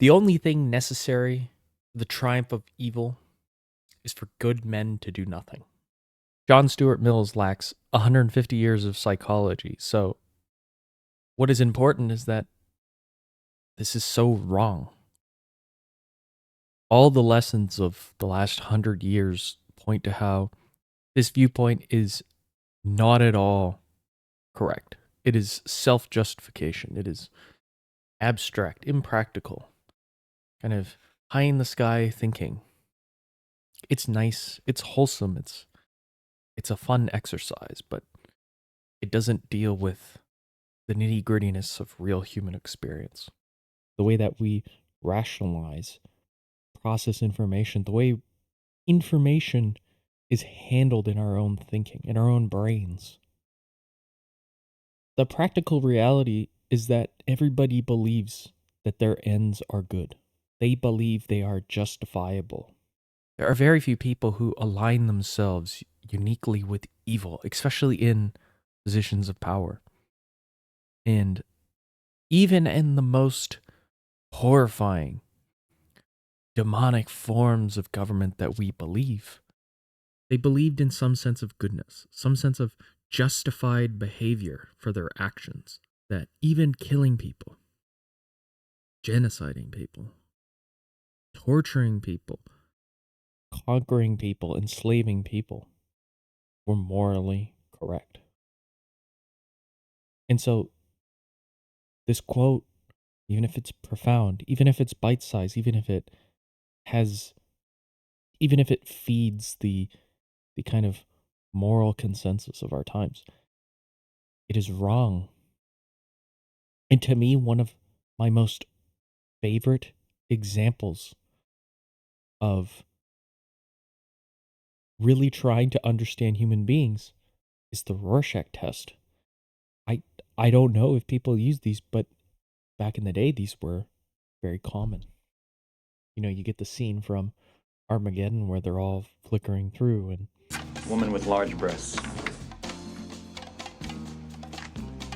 The only thing necessary for the triumph of evil is for good men to do nothing. John Stuart Mills lacks 150 years of psychology, so what is important is that this is so wrong. All the lessons of the last 100 years point to how this viewpoint is not at all correct. It is self-justification. It is abstract, impractical, kind of high in the sky thinking. It's nice, it's wholesome, it's a fun exercise, but it doesn't deal with the nitty-grittiness of real human experience. The way that we rationalize, process information, the way information is handled in our own thinking, in our own brains. The practical reality is that everybody believes that their ends are good. They believe they are justifiable. There are very few people who align themselves uniquely with evil, especially in positions of power. And even in the most horrifying, demonic forms of government that we believe, they believed in some sense of goodness, some sense of justified behavior for their actions, that even killing people, genociding people, torturing people, conquering people, enslaving people were morally correct. And so this quote, even if it's profound, even if it's bite-sized, even if it feeds the kind of moral consensus of our times, it is wrong. And to me, one of my most favorite examples of really trying to understand human beings is the Rorschach test. I don't know if people use these, but back in the day, these were very common. You know, you get the scene from Armageddon where they're all flickering through and... Woman with large breasts.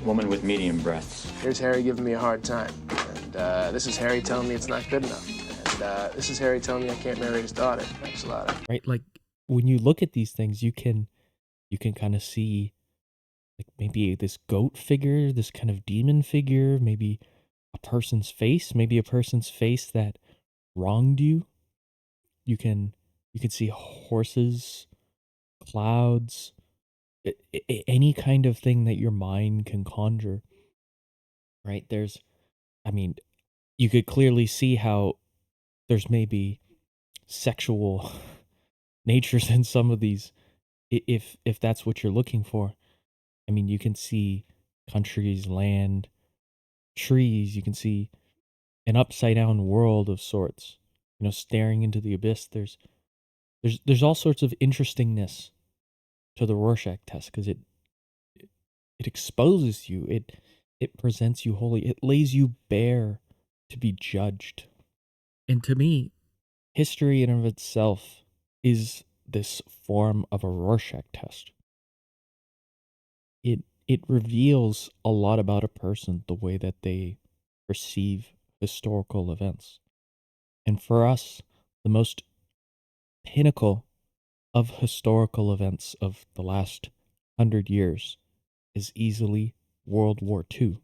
Woman with medium breasts. Here's Harry giving me a hard time. And this is Harry telling me it's not good enough. And this is Harry telling me I can't marry his daughter. Thanks a lot. Right? Like, when you look at these things, you can kind of see, like, maybe this goat figure, this kind of demon figure, maybe a person's face that wronged you. You can see horses, clouds, any kind of thing that your mind can conjure. Right? You could clearly see how there's maybe sexual natures in some of these, if that's what you're looking for. I mean, you can see countries, land, trees. You can see an upside down world of sorts, you know, staring into the abyss. There's all sorts of interestingness to the Rorschach test because it exposes you. It presents you wholly. It lays you bare to be judged. And to me, history in and of itself is this form of a Rorschach test. It reveals a lot about a person, the way that they perceive historical events. And for us, the most pinnacle of historical events of the last 100 years is easily World War II.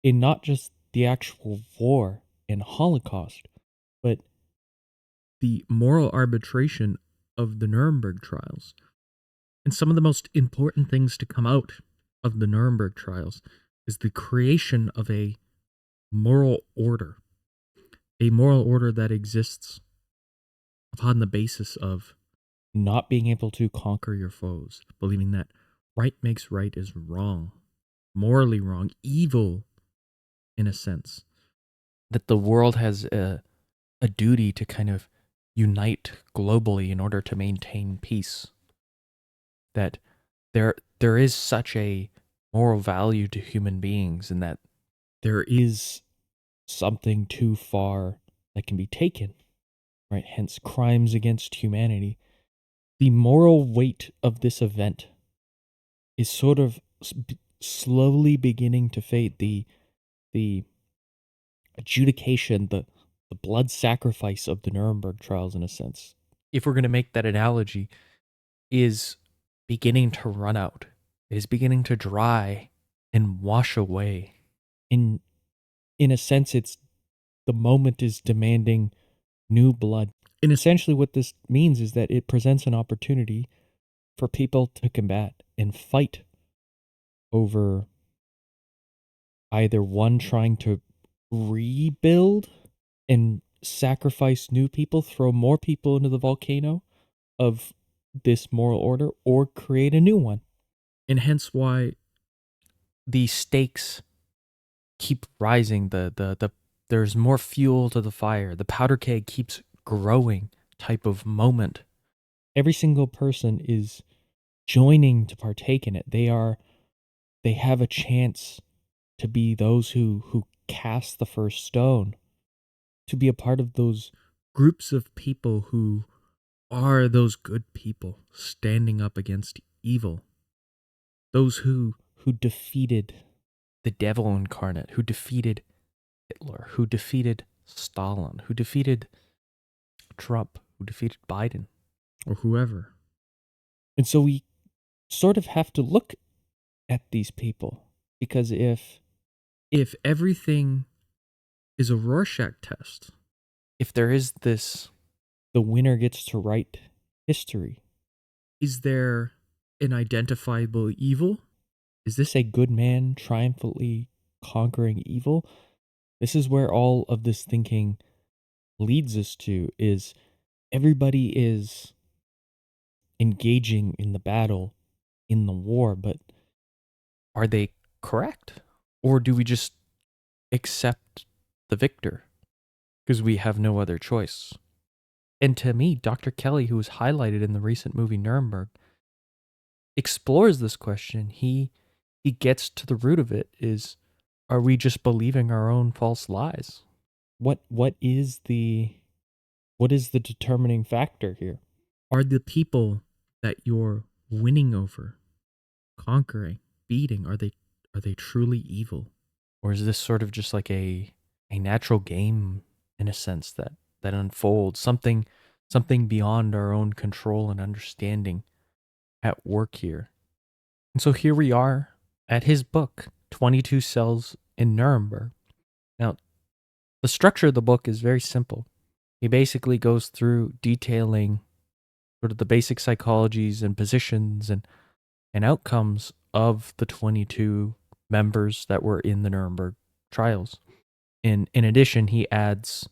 In not just the actual war and Holocaust, but the moral arbitration of the Nuremberg trials. And some of the most important things to come out of the Nuremberg trials is the creation of a moral order that exists upon the basis of not being able to conquer your foes, believing that right makes right is wrong, morally wrong, evil in a sense, that the world has a duty to kind of unite globally in order to maintain peace, that there is such a moral value to human beings, and that there is something too far that can be taken, right? Hence, crimes against humanity. The moral weight of this event is sort of slowly beginning to fade. The adjudication, the the blood sacrifice of the Nuremberg trials, in a sense, if we're going to make that analogy, is beginning to run out. It is beginning to dry and wash away. In a sense, it's the moment is demanding new blood. And essentially what this means is that it presents an opportunity for people to combat and fight over either one trying to rebuild and sacrifice new people, throw more people into the volcano of this moral order, or create a new one. And hence why the stakes keep rising. There's more fuel to the fire. The powder keg keeps growing type of moment. Every single person is joining to partake in it. They have a chance to be those who cast the first stone, to be a part of those groups of people who are those good people standing up against evil. Those who defeated the devil incarnate, who defeated Hitler, who defeated Stalin, who defeated Trump, who defeated Biden, or whoever. And so we sort of have to look at these people, because if everything is a Rorschach test, if there is this, the winner gets to write history, is there an identifiable evil? Is this a good man triumphantly conquering evil? This is where all of this thinking leads us to, is everybody is engaging in the battle, in the war, but are they correct? Or do we just accept the victor because we have no other choice? And to me, Dr. Kelley, who was highlighted in the recent movie Nuremberg, explores this question. He gets to the root of it, is, are we just believing our own false lies? What is the determining factor here? Are the people that you're winning over, conquering, beating, are they truly evil? Or is this sort of just like a natural game, in a sense, that unfolds, something beyond our own control and understanding at work here? And so here we are at his book, 22 Cells in Nuremberg. Now, the structure of the book is very simple. He basically goes through detailing sort of the basic psychologies and positions and outcomes of the 22 members that were in the Nuremberg trials. In addition, he adds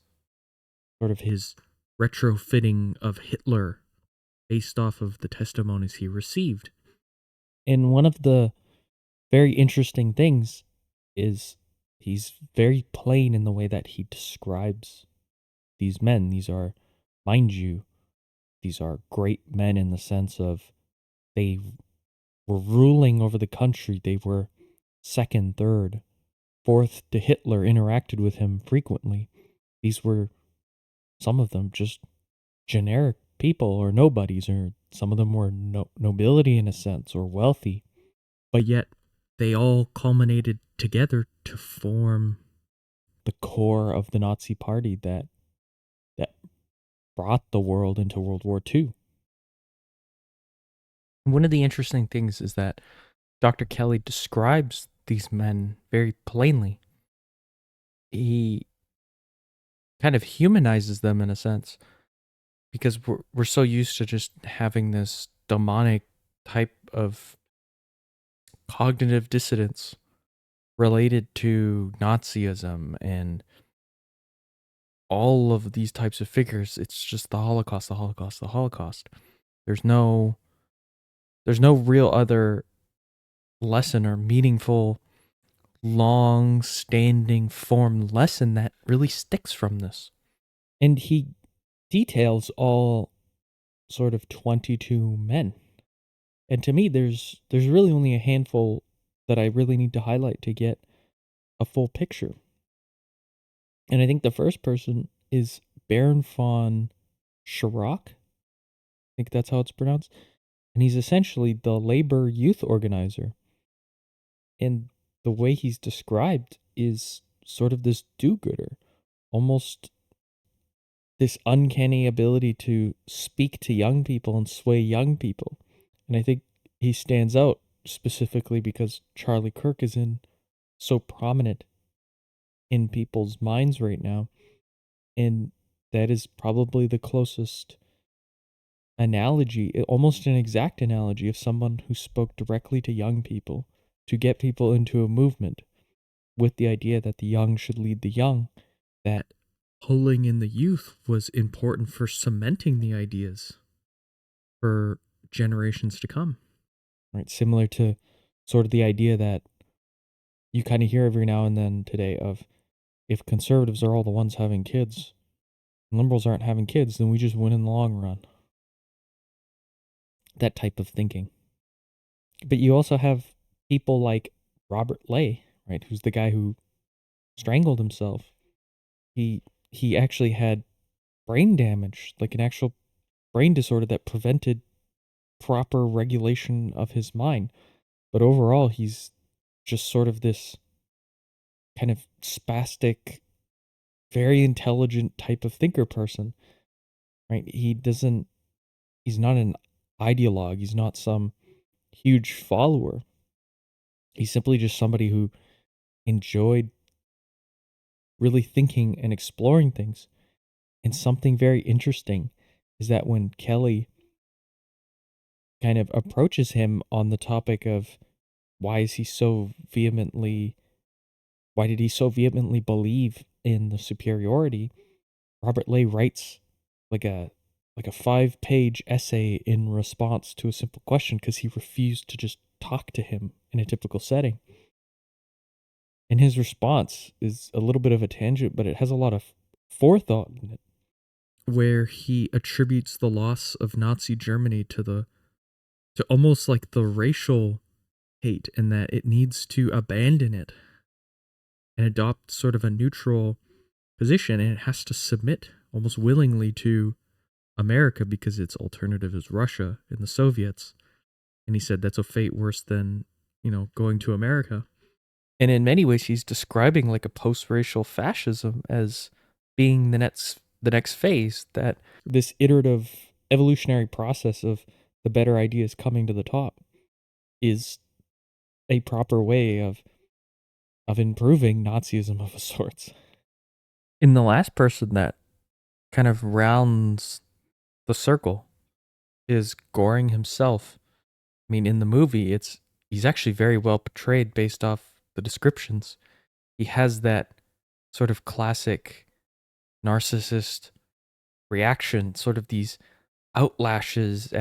sort of his retrofitting of Hitler based off of the testimonies he received. And one of the very interesting things is he's very plain in the way that he describes these men. These are, mind you, these are great men in the sense of they were ruling over the country. They were second, third, fourth to Hitler, interacted with him frequently. These were, some of them, just generic people or nobodies, or some of them were nobility in a sense, or wealthy. But yet they all culminated together to form the core of the Nazi Party that brought the world into World War II. One of the interesting things is that Dr. Kelley describes these men very plainly. He kind of humanizes them in a sense, because we're so used to just having this demonic type of cognitive dissonance related to Nazism and all of these types of figures. It's just the Holocaust, the Holocaust, the Holocaust. There's no real other lesson or meaningful, long-standing form lesson that really sticks from this. And he details all sort of 22 men. And to me, there's really only a handful that I really need to highlight to get a full picture. And I think the first person is Baron von Schirach. I think that's how it's pronounced. And he's essentially the labor youth organizer. And the way he's described is sort of this do-gooder, almost this uncanny ability to speak to young people and sway young people. And I think he stands out specifically because Charlie Kirk is in so prominent in people's minds right now. And that is probably the closest analogy, almost an exact analogy of someone who spoke directly to young people to get people into a movement with the idea that the young should lead the young, that pulling in the youth was important for cementing the ideas for generations to come. Right? Similar to sort of the idea that you kind of hear every now and then today of, if conservatives are all the ones having kids, and liberals aren't having kids, then we just win in the long run. That type of thinking. But you also have people like Robert Lay, right, who's the guy who strangled himself. He actually had brain damage, like an actual brain disorder that prevented proper regulation of his mind. But overall, he's just sort of this kind of spastic, very intelligent type of thinker person, right? He's not an ideologue. He's not some huge follower. He's simply just somebody who enjoyed really thinking and exploring things. And something very interesting is that when Kelley kind of approaches him on the topic of why is he so vehemently why did he so vehemently believe in the superiority, Robert Lay writes like a 5-page essay in response to a simple question because he refused to just talk to him in a typical setting. And his response is a little bit of a tangent, but it has a lot of forethought in it, where he attributes the loss of Nazi Germany to almost like the racial hate, and that it needs to abandon it and adopt sort of a neutral position, and it has to submit almost willingly to America because its alternative is Russia and the Soviets. And he said that's a fate worse than, going to America. And in many ways, he's describing like a post-racial fascism as being the next phase, that this iterative evolutionary process of the better ideas coming to the top is a proper way of improving Nazism of a sorts. And the last person that kind of rounds the circle is Goring himself. I mean, in the movie, he's actually very well portrayed based off the descriptions. He has that sort of classic narcissist reaction, sort of these outlashes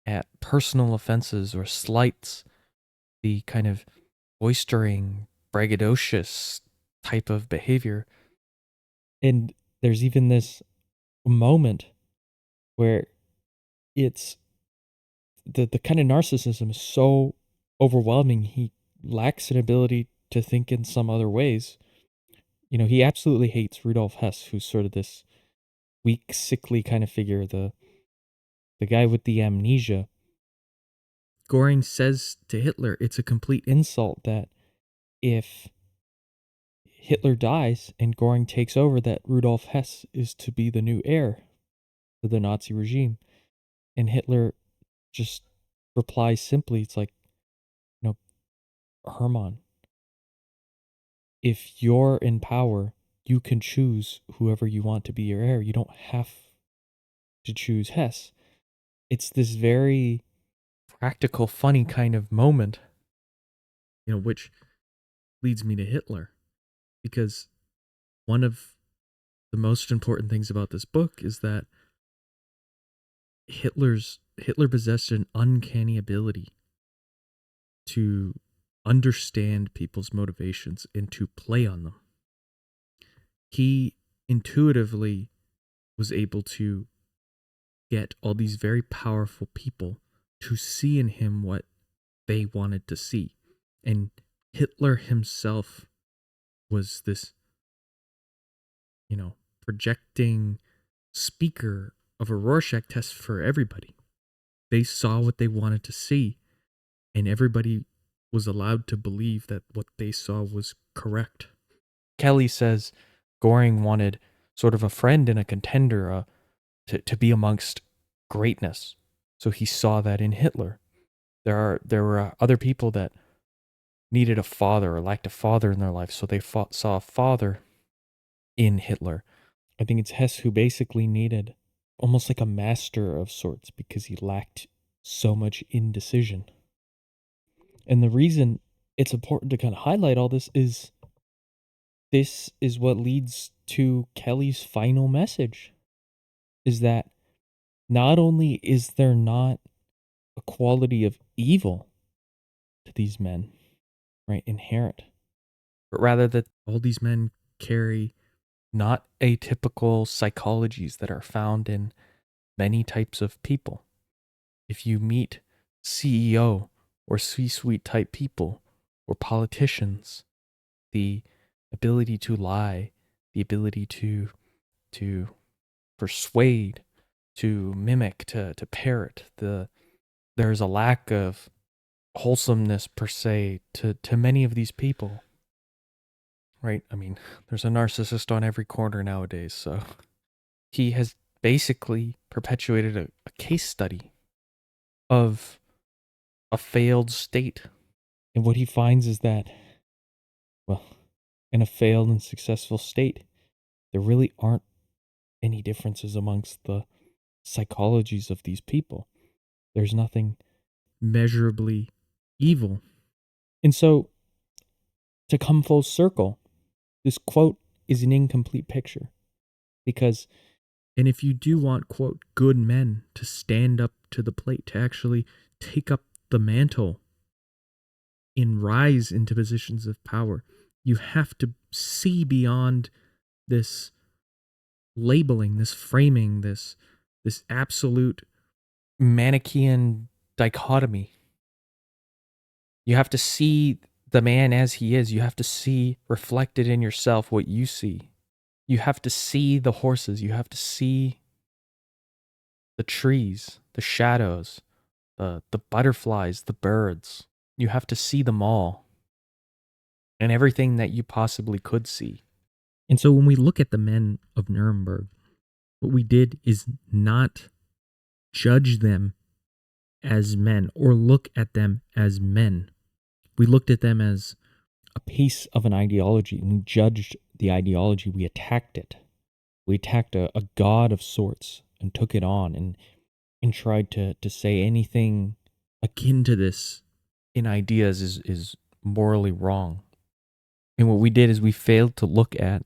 at personal offenses or slights, the kind of boistering, braggadocious type of behavior. And there's even this moment where it's the kind of narcissism is so overwhelming, he lacks an ability to think in some other ways. He absolutely hates Rudolf Hess, who's sort of this weak, sickly kind of figure, the guy with the amnesia. Goring says to Hitler it's a complete insult that if Hitler dies and Goring takes over, that Rudolf Hess is to be the new heir to the Nazi regime. And Hitler just replies simply, it's like, Hermann, if you're in power, you can choose whoever you want to be your heir. You don't have to choose Hess. It's this very practical, funny kind of moment, which leads me to Hitler. Because one of the most important things about this book is that Hitler possessed an uncanny ability to understand people's motivations and to play on them. He intuitively was able to get all these very powerful people to see in him what they wanted to see. And Hitler himself was this, projecting speaker of a Rorschach test for everybody. They saw what they wanted to see, and everybody was allowed to believe that what they saw was correct. Kelley says Goring wanted sort of a friend and a contender, to be amongst greatness. So he saw that in Hitler. There were other people that needed a father or lacked a father in their life, so they saw a father in Hitler. I think it's Hess who basically needed almost like a master of sorts because he lacked so much indecision. And the reason it's important to kind of highlight all this is what leads to Kelley's final message, is that not only is there not a quality of evil to these men, right, inherent, but rather that all these men carry not atypical psychologies that are found in many types of people. If you meet CEO or C-suite type people or politicians, the ability to lie, the ability to persuade, to mimic, to parrot, there's a lack of wholesomeness per se to many of these people. Right? I mean, there's a narcissist on every corner nowadays, so he has basically perpetuated a case study of a failed state. And what he finds is that, well, in a failed and successful state, there really aren't any differences amongst the psychologies of these people. There's nothing measurably evil. And so, to come full circle, this quote is an incomplete picture. Because, and if you do want, quote, good men to stand up to the plate, to actually take up the mantle and rise into positions of power, you have to see beyond this labeling, this framing, this absolute Manichaean dichotomy. You have to see the man as he is. You have to see reflected in yourself what you see. You have to see the horses. You have to see the trees, the shadows, the butterflies, the birds. You have to see them all and everything that you possibly could see. And so when we look at the men of Nuremberg, what we did is not judge them as men or look at them as men. We looked at them as a piece of an ideology, and we judged the ideology. We attacked it. We attacked a god of sorts and took it on and tried to say anything akin to this in ideas is morally wrong. And what we did is we failed to look at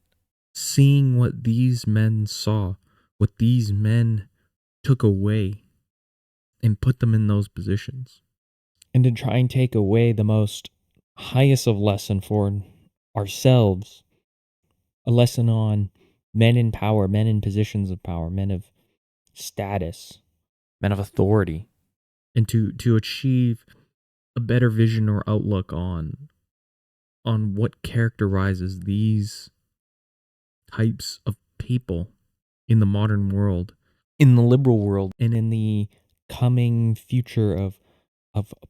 seeing what these men saw, what these men took away and put them in those positions. And to try and take away the most highest of lesson for ourselves, a lesson on men in power, men in positions of power, men of status, men of authority, and to achieve a better vision or outlook on what characterizes these types of people in the modern world, in the liberal world, and in the coming future of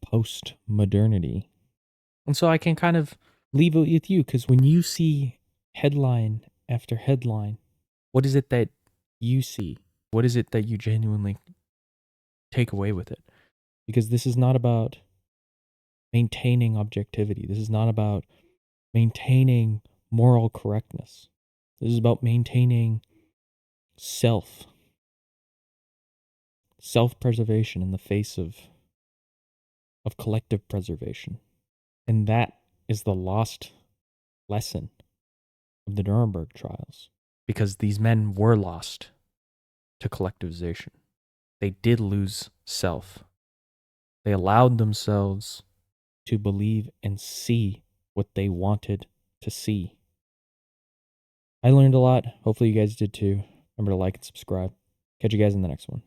post-modernity. And so I can kind of leave it with you, because when you see headline after headline, what is it that you see? What is it that you genuinely take away with it? Because this is not about maintaining objectivity. This is not about maintaining moral correctness. This is about maintaining self-preservation in the face of collective preservation. And that is the lost lesson of the Nuremberg trials. Because these men were lost to collectivization. They did lose self. They allowed themselves to believe and see what they wanted to see. I learned a lot. Hopefully you guys did too. Remember to like and subscribe. Catch you guys in the next one.